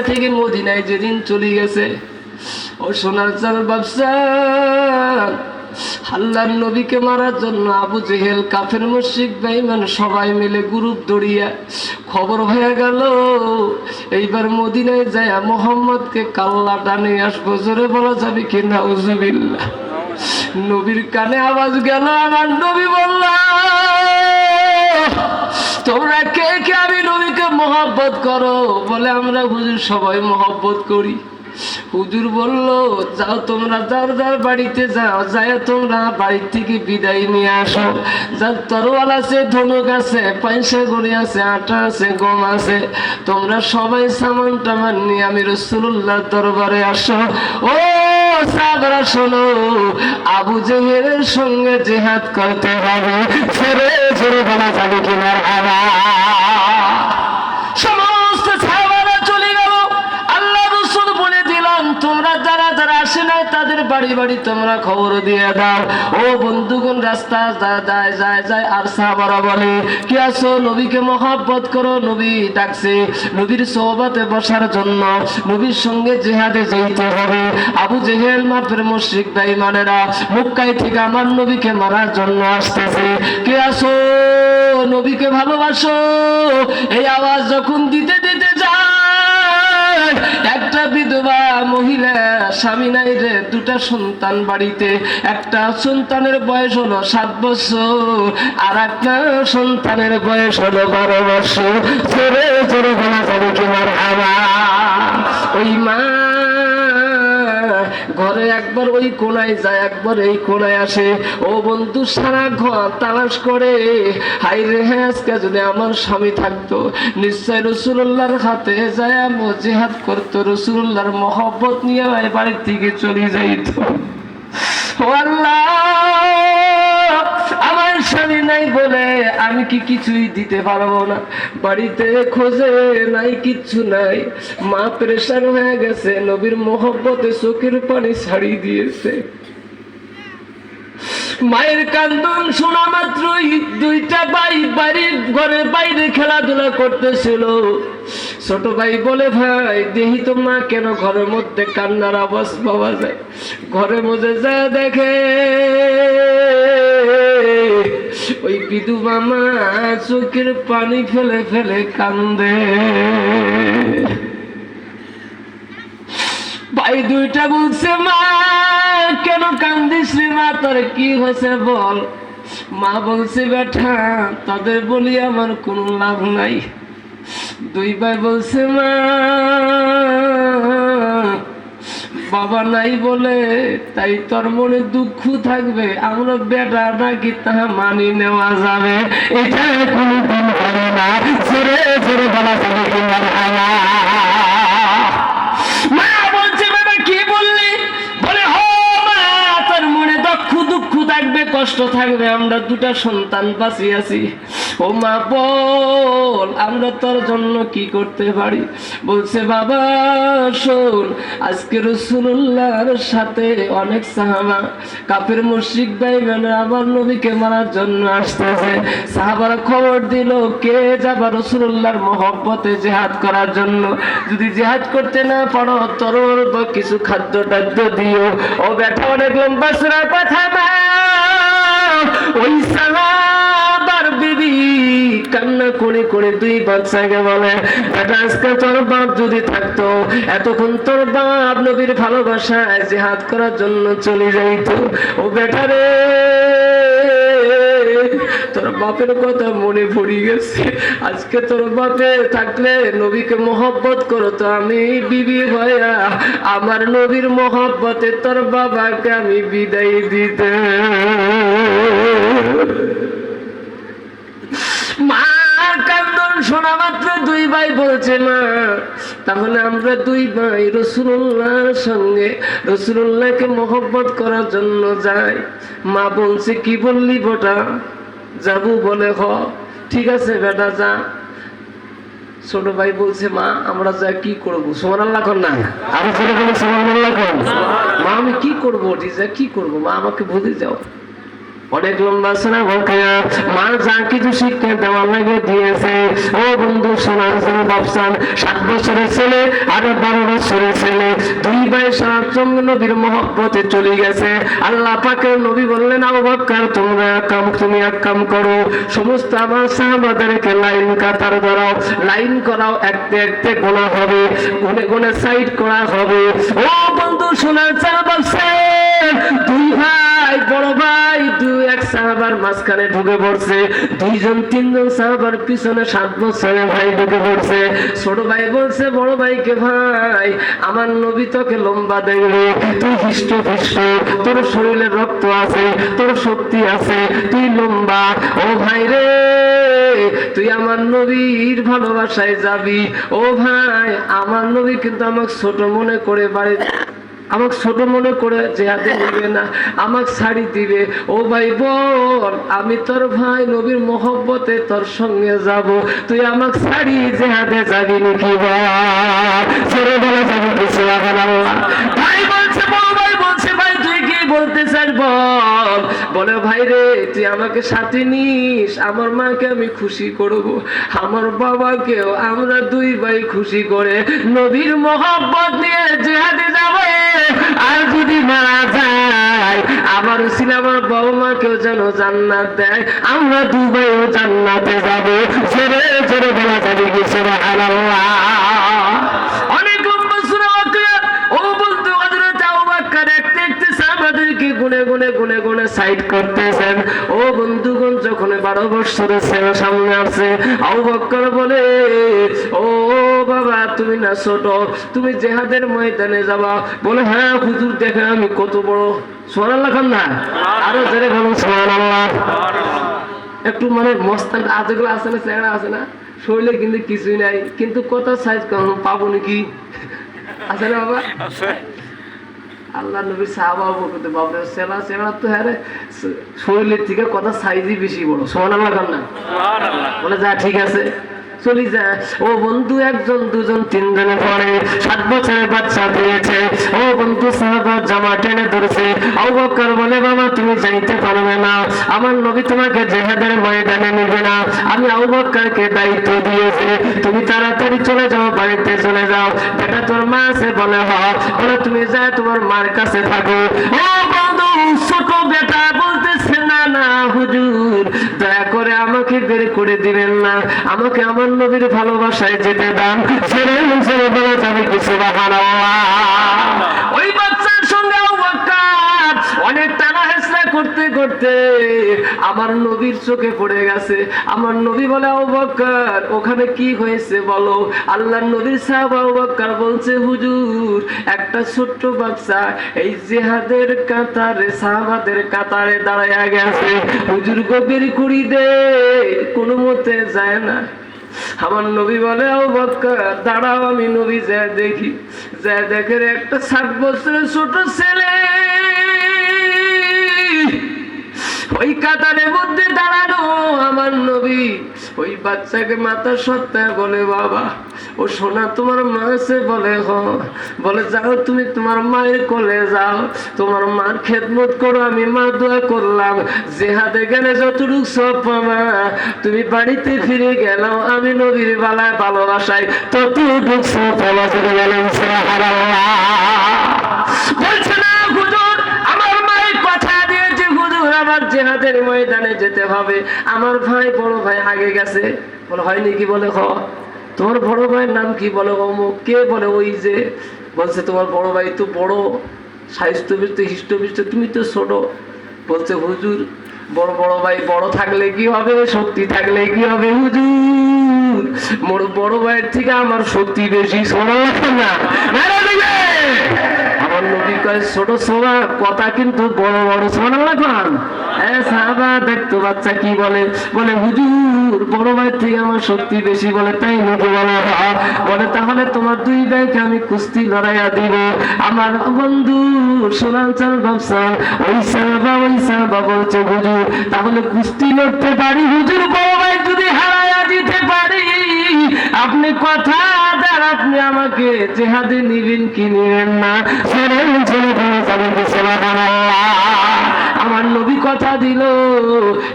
থেকে মদিনায় যেদিন চলে গেছে, ও সোনার চাল ব্যবসা আল্লাহর নবীকে মারার জন্য আবু জেহেল, কাফের মুশরিক বেঈমান সবাই মিলে গ্রুপ দড়িয়া খবর হয়ে গেল এইবার মদিনায় যায় মোহাম্মদকে কাল্লা টানে আসবো। জোরে বলা যাবে কি নাউজুবিল্লাহ। নবীর কানে আওয়াজ গেল, আমার নবী বলল, তোমরা কে কে আমি নবীকে মহব্বত করো? বলে আমরা হুজুর সবাই মহব্বত করি। হুজুর বলল, যাও তোমরা যার যার বাড়িতে যাও, যায় তোমরা বাড়ি থেকে বিদায় নিয়ে আসো। যার তরোয়াল আছে, ধনুক আছে, পয়সা গড়ি আছে, আটা আছে, গম আছে, তোমরা সবাই সামান টামান নিয়ে আমি রাসূলুল্লাহর দরবারে আসো। ও সাহাবারা শোনো, আবু জেহেলের সঙ্গে জিহাদ করতে হবে। ছেড়ে ছেড়ে বলা যাবে কি মারহাবা। সমস্ত সাহাবারা চলে গেল। আল্লাহ রাসূল বলে দিলাম, তোমরা যারা যারা আসে নাই তাদের বাড়ি বাড়ি তোমরা খবর দিয়ে দাও। ও বন্ধুগণ, রাস্তা যায় যায় যায় আর সাহাবারা বলে, কি আছো? নবীকে মহব্বত করো। নবী ডাকছে নবীর সোহবতে বসার জন্য, নবীর সঙ্গে জিহাদে যেতে হবে। আবু জেহেল মাফের মুশরিক বেঈমানেরা মক্কায় থেকে আমার নবীকে মারার জন্য আসতেছে। কে আছো? নবীকে ভালোবাসো। এই আওয়াজ যখন দিতে দিতে যায়, একটা বিধবা মহিলা, স্বামী নাই রে, দুটা সন্তান বাড়িতে, একটা সন্তানের বয়স হলো 7 বছর আর একটা সন্তানের বয়স হলো 12 বছর। জোরে জোরে বলা যাবে কি মারহাবা। ওই মা ঘরে একবার ওই কোনায় যায়, একবার এই কোনায় আসে। ও বন্ধু, সারা ঘর তালাশ করে, হাই রে হ্যাঁ, আজকে যদি আমার স্বামী থাকতো নিশ্চয় রাসূলুল্লাহর হাতে যায় জিহাদ করতো, রাসূলুল্লাহর মহব্বত নিয়ে বাড়ির থেকে চলে যাইতো। ও আল্লাহ, আমার স্বামী নাই বলে আমি কি কিছুই দিতে পারবো না। বাড়িতে খোঁজে নাই, কিচ্ছু নাই। মা প্রেশার হয়ে গেছে, নবীর মহব্বতে চোখের পানি ছাড়িয়ে দিয়েছে। মায়ের কান্দন শোনা মাত্রই দুইটা ভাই বাড়ির ঘরের বাইরে খেলাধুলা করতেছিল। ছোট ভাই বলে, ভাই দেখি তো মা কেন ঘরের মধ্যে কান্নার আওয়াজ পাওয়া যায়। ঘরের মধ্যে যা দেখে ওই বিধবা মা চোখের পানি ফেলে ফেলে কান্দে। ভাই দুইটা বলছে, মা কেন কান্দিস রে মা, তোর কি হয়েছে বল। মা বলছে, বেটা তাদের বলি আমার কোনো লাভ নাই। দুই ভাই বলছে, মা বাবা নাই বলে তাই তোর মনে দুঃখ থাকবে, আমরা বেটা নাকি তাহা মানি নেওয়া যাবে, এটা কোনোদিন হবে না। জোরে জোরে বলা যাবে কি মারহাবা। মা বলছে, বাবা কি বললি? বলে, হ মা, তোর মনে দুঃখ থাকবে, কষ্ট থাকবে, আমরা দুটা সন্তান বাঁচিয়েছি। ও মা বল, আমরা তোর জন্য কি করতে পারি? বলছে, বাবা শোন, আজকে রাসূলুল্লাহর সাথে অনেক সাহাবা কাফের মুশরিক বেঈমানরা আমার নবীকে মারার জন্য আসতেছে। সাহাবারা খবর দিল, কে যাবা রাসূলুল্লাহর মহব্বতে জিহাদ করার জন্য? যদি জিহাদ করতে না পারো, তরল বা কিছু খাদ্য টাদ্য দিও। ও বেটা, অনেক লম্বা সুরার কথা না। ওই সাহাবার বিবি কান্না করে করে দুই বাচ্চাকে বলে, বেটা আজকে তোর বাপ যদি থাকতো, এতক্ষণ তোর বাপ নবীর ভালোবাসায় জিহাদ করার জন্য চলে যাইতো। ও বেটা রে, তোর বাপের কথা মনে পড়ে গেছে। আজকে তোর বাপে থাকলে নবীকে মহব্বত করতো, আমি বিবি হইয়া আমার নবীর মহব্বতে তোর বাবাকে আমি বিদায় দিতে। মার কান্দন শোনা মাত্র দুই ভাই বলছে, মা তাহলে আমরা দুই ভাই রাসূলুল্লাহর সঙ্গে রাসূলুল্লাহকে মহব্বত করার জন্য যাই। মা বলছে, কি বললি বেটা? যাবো? বলে, হ ঠিক আছে বেটা যা। ছোট ভাই বলছে, মা আমরা যা কি করবো? সুবহানাল্লাহ কর না, আমি ছোট বলে সুবহানাল্লাহ কর। মা আমি কি করবো? যা কি করবো? মা আমাকে বলে যাও। অনেক লম্বা শোনা বকেয়া মা যা কিছু শিক্ষা দেওয়ার লাগে দিয়েছে। ও বন্ধু শোনার জন্য ভাবছেন 7 বছরের ছেলে আর 12 বছরের ছেলে, দুই ভাই সারা জন্য নবীর মহব্বতে চলে গেছে। আল্লাহ পাকের নবী বললেন, আবু বকর তুমি এক কাম করো, সমস্ত আমার সাহাবাদেরকে লাইন কাতার ধরাও, লাইন করাও, একতে একতে গোনা হবে, গুনে গুনে সাইড করা হবে। ও বন্ধু শোনার চাল ভাবছেন দুই ভাই, বড় ভাই এক সাহাবার মাঝখানে ঢুকে পড়ছে, 2-3 সাহাবার পিছনে 7 বছরের ভাই ঢুকে পড়ছে। ছোট ভাই বলছে বড় ভাইকে, ভাই আমার নবী তোকে লম্বা দেখবে, তুই হিষ্ট ফিষ্ট, তোর শরীরে রক্ত আছে, তোর শক্তি আছে, তুই লম্বা, ও ভাই রে তুই আমার নবীর ভালোবাসায় যাবি। ও ভাই আমার নবী কিন্তু আমাকে ছোট মনে করে বাড়ি, আমাকে ছোট মনে করে জেহাদে নিবে না, আমাকে ছাড়ি দিবে। ও ভাই বল, আমি তোর ভাই, নবীর মহব্বতে তোর সঙ্গে যাব, তুই আমাকে ছাড়ি জেহাদে যাবি নাকি? ছেড়ে বলে যাবি কিছু ভাই বলছে, বড় ভাই বলছে, ভাই তুই কি বলতে চাস বল। বলে ভাই রে তুই আমাকে সাথে নিস, আমার মাকে আমি খুশি করব, আমার বাবাকেও আমরা দুই ভাই খুশি করে নবীর মহব্বত নিয়ে জেহাদে যাবে। আর যদি মারা যায় আমার উসিলা আমার বাবা মাকেও যেন জান্নাত দেয়, আমরা দুই ভাইও জান্নাতে যাবো। ছেড়ে ছেড়ে বলা যাবে কি সুবহানাল্লাহ। অনেক লম্বা সূরা ওয়াকিয়া। ও বন্ধু হযরত আবু বকর একটু একটু সাহাবাদেরকে গুনে গুনে গুনে গুনে সাইড করতেছেন। ও বন্ধুগণ যখন 12 বছরের ছেলে সামনে আসে, আবু বকর বলে, ও বাবা তুমি না ছোট, তুমি জেহাদের ময়দানে যাবা? বলে হ্যাঁ হুজুর দেখেন আমি কত বড়। সুবহানাল্লাহ খান না, আরো জোরে বলুন সুবহানাল্লাহ। একটু মানে মস্তান যেগুলো আছে না, চেহারা আছে না, শরীরে কিন্তু কিছুই নাই, কিন্তু কত সাইজ পাবো নাকি আছে না বাবা? আল্লাহ নবীর সাহাবা বলতে বাবরে সেলা সেলা তো হ্যাঁ শরীরের থেকে কত সাইজই বেশি বড়। সুবহানাল্লাহ খান না, বলে যা ঠিক আছে চলি যায়। ও বন্ধু একজন দুজন তিনজনে পরে 7 বছরের বাচ্চা পেয়েছে। ও বন্ধু সাহাবা জামা টেনে ধরেছে। আবু বকর বলে বাবা তুমি যাইতে পারবে না, আমার নবী তোমাকে জিহাদের ময়দানে নেবে না, আমি আবু বকরকে দায়িত্ব দিয়েছি, তুমি তাড়াতাড়ি চলে যাও, বাড়িতে চলে যাও। বেটা তোর মা আছে? বলে হ। বলে তুমি যা তোমার মার কাছে থাকো। ও বন্ধু ছোট বেটা বলতেছে না না হুজুর দয়া করে আমাকে বের করে দিবেন না, আমাকে আমার নবীর ভালোবাসায় যেতে দান। ছেড়ে ছেড়ে বলে যাবে কি সুবহানাল্লাহ। ওই বাচ্চার সঙ্গে আবু বকর অনেক টানা হেসরা করতে করতে আমার নবীর চোখে পড়ে গেছে। আমার নবী বলে আবু বকর ওখানে কি হয়েছে বলো। আল্লাহর নবীর সাহাবা আবু বকর বলছে হুজুর একটা ছোট্ট বাচ্চা এই জিহাদের কাতারে সাহাবাদের কাতারে দাঁড়ায়া গেছে, হুজুর গো বের করি দে, কোনো মতে যায় না। আমার নবী বলে আবু বকর দাঁড়াও আমি নবী যা দেখি। যা দেখে একটা 7 বছরের ছোট ছেলে ওই কাতারের মধ্যে দাঁড়ানো। আমার নবী ওই বাচ্চাকে মাথা সত্তায় বলে বাবা ও সোনা তোমার মা আছে? বলে হ। বলে যাও তুমি তোমার মায়ের কোলে যাও, তোমার মার খেদমত করো, আমি মা দোয়া করলাম জিহাদে গেলে যতটুকু সব পাবা, তুমি বাড়িতে ফিরে গেলাম আমি নবীর বেলায় ভালোবাসায় ততটুকু সব পাবা। গেলেন সুবহানাল্লাহ। বলছে না হুজুর আমার মায়ের কথা দিয়েছে, হুজুর আমার জিহাদের ময়দানে যেতে হবে, আমার ভাই বড় ভাই আগে গেছে। বলে হয়নি কি? বলে হ। তোমার বড় ভাইয়ের নাম কি? বলে অমুক। কে? বলে ওই যে। বলছে তোমার বড় ভাই তো বড়, স্বাস্থ্য হৃষ্টপুষ্ট, তুমি তো ছোট। বলছে হুজুর বড় বড় ভাই বড় থাকলে কি হবে, শক্তি থাকলে কি হবে হুজুর, মোর বড় ভাইয়ের থেকে আমার শক্তি বেশি। সুবহানাল্লাহ না? আমার নবী কয় ছোট সোনা কথা কিন্তু বড় বড়। সুবহানাল্লাহ খান। সাহাবা দেখতো বাচ্চা কি বলে। বলে হুজুর বড় ভাই থেকে আমার শক্তি বেশি। বলে তাই নাকি? বলে বলে তাহলে তোমার দুই ভাইকে আমি কুস্তি লড়াইয়া দিব। আমার বন্ধু সোনাঞ্চল ব্যবসা ওই সাহাবা বলছে হুজুর তাহলে কুস্তি লড়তে পারি হুজুর, বড় ভাই যদি হারাইয়া দিতে পারি আপনি কথা দেন, আপনি আমাকে জিহাদে নিবেন কি নিবেন না? সুবহানাল্লাহ। আমার নবী কথা দিল,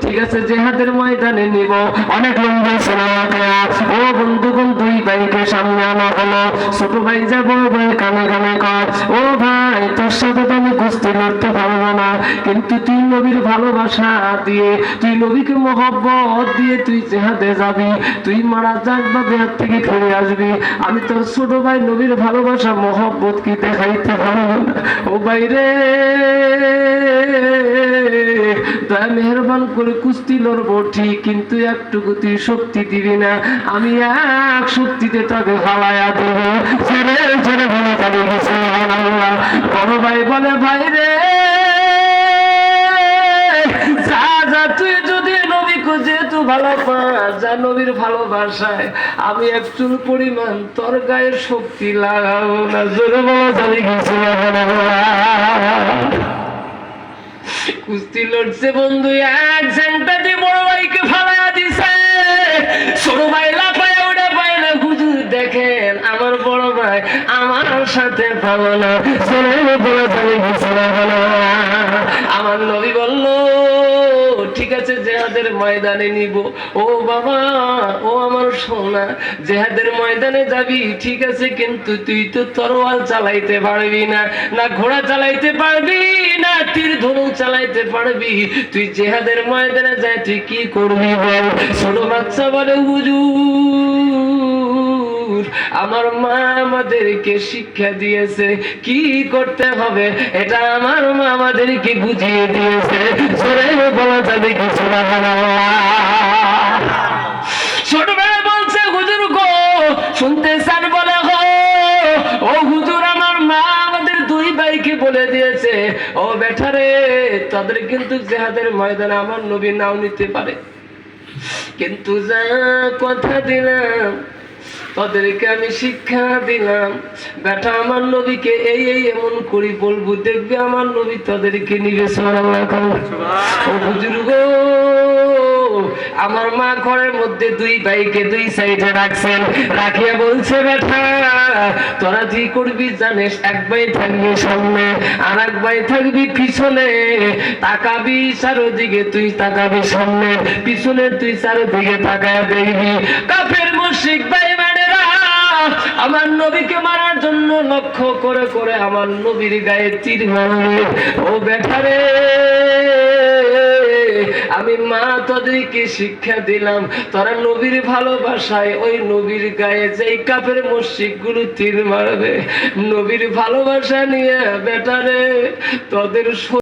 ঠিক আছে জিহাদের ময়দানে নিব। অনেক লোক বলছে না ও বন্ধুগণ, দুই ভাইকে সামনে আনা হলো। ছোট ভাই যা বড় ভাই কানে কানে কর, ও ভাই তোর সাথে তো আমি কুস্তি লড়তে পারবো না, কিন্তু তুই নবীর ভালোবাসা দিয়ে, তুই নবীকে মহব্বত দিয়ে তুই জিহাদে যাবি, তুই মারা যাক বা বিহার থেকে ফিরে আসবি, আমি তোর ছোট ভাই নবীর ভালোবাসা মহব্বত কি দেখাইতে পারবো না। ও বাইরে তাই মেহরবান করে কুস্তি লড়বো ঠিক, কিন্তু একটুকু তুই শক্তি দিবি না, আমি এক শক্তিতে তাকে ফালাইয়া দেব। ছেড়ে ছেড়ে বলে তাকে গেছে বড় ভাই বলে ভাই রে যা যা, তুই যদি নবীকে যেহেতু ভালো পাস, যা নবীর ভালোবাসায় আমি এক চুল পরিমাণ তোর গায়ের শক্তি লাগাবো না। জোরে বলা যাবে কিছু কুস্তি লড়ছে বন্ধু, এক ঘন্টা দিয়ে বড় ভাইকে ফালাইয়া দিছে। ছোট ভাই লাফায় ওটা পায় না। হুজুর দেখেন আমার বড় ভাই আমার সাথে পাবো না। আমার নবী বলল ঠিক আছে জিহাদের ময়দানে নিব। ও বাবা, ও আমার সোনা, জিহাদের ময়দানে যাবি ঠিক আছে, কিন্তু তুই তো তরোয়াল চালাইতে পারবি না, না ঘোড়া চালাইতে পারবি না তীর ধনুক চালাইতে পারবি, তুই জিহাদের ময়দানে যাই তুই কি করবি বল? ছোট বাচ্চা বলে হুজুর আমার মা আমাদেরকে শিক্ষা দিয়েছে কি করতে হবে, এটা আমার মা আমাদেরকে বুঝিয়ে দিয়েছে। সরে বলা যাবে কিছু না। ছোট ভাই বলছে হুজুর গো শুনতে চান? বলে হো ও হুজুর আমার মা আমাদের দুই ভাইকে বলে দিয়েছে, ও বেটারে তাদের কিন্তু জিহাদের ময়দানে আমার নবী নাও নিতে পারে, কিন্তু যা কথা দিলাম তাদেরকে আমি শিক্ষা দিলাম, বেটা আমার নবীকে এই এই এমন করি বলবো, দেখবে আমার নবী তাদেরকে নিবে। ও বুজুর্গ আমার মা ঘরের মধ্যে দুই ভাইকে দুই সাইডে রাখছেন, রাখিয়া বলছে বেটা তোরা কি করবি জানিস, এক ভাই থাকবি সামনে আর এক ভাই থাকবি পিছনে, তাকাবি চারদিকে, তুই তাকাবি সামনে, পিছনে তুই চারদিকে তাকায় দেখবি কাফের মুশরিক ভাই আমার নবীকে মারার জন্য লক্ষ্য করে করে আমার নবীর গায়ে তীর মারবে। ও বেটারে আমি মা তোদেরকে শিক্ষা দিলাম, তোরা নবীর ভালোবাসায় ওই নবীর গায়ে যেই কাফের মুশরিক গুলো তীর মারবে, নবীর ভালোবাসা নিয়ে বেটারে তোদের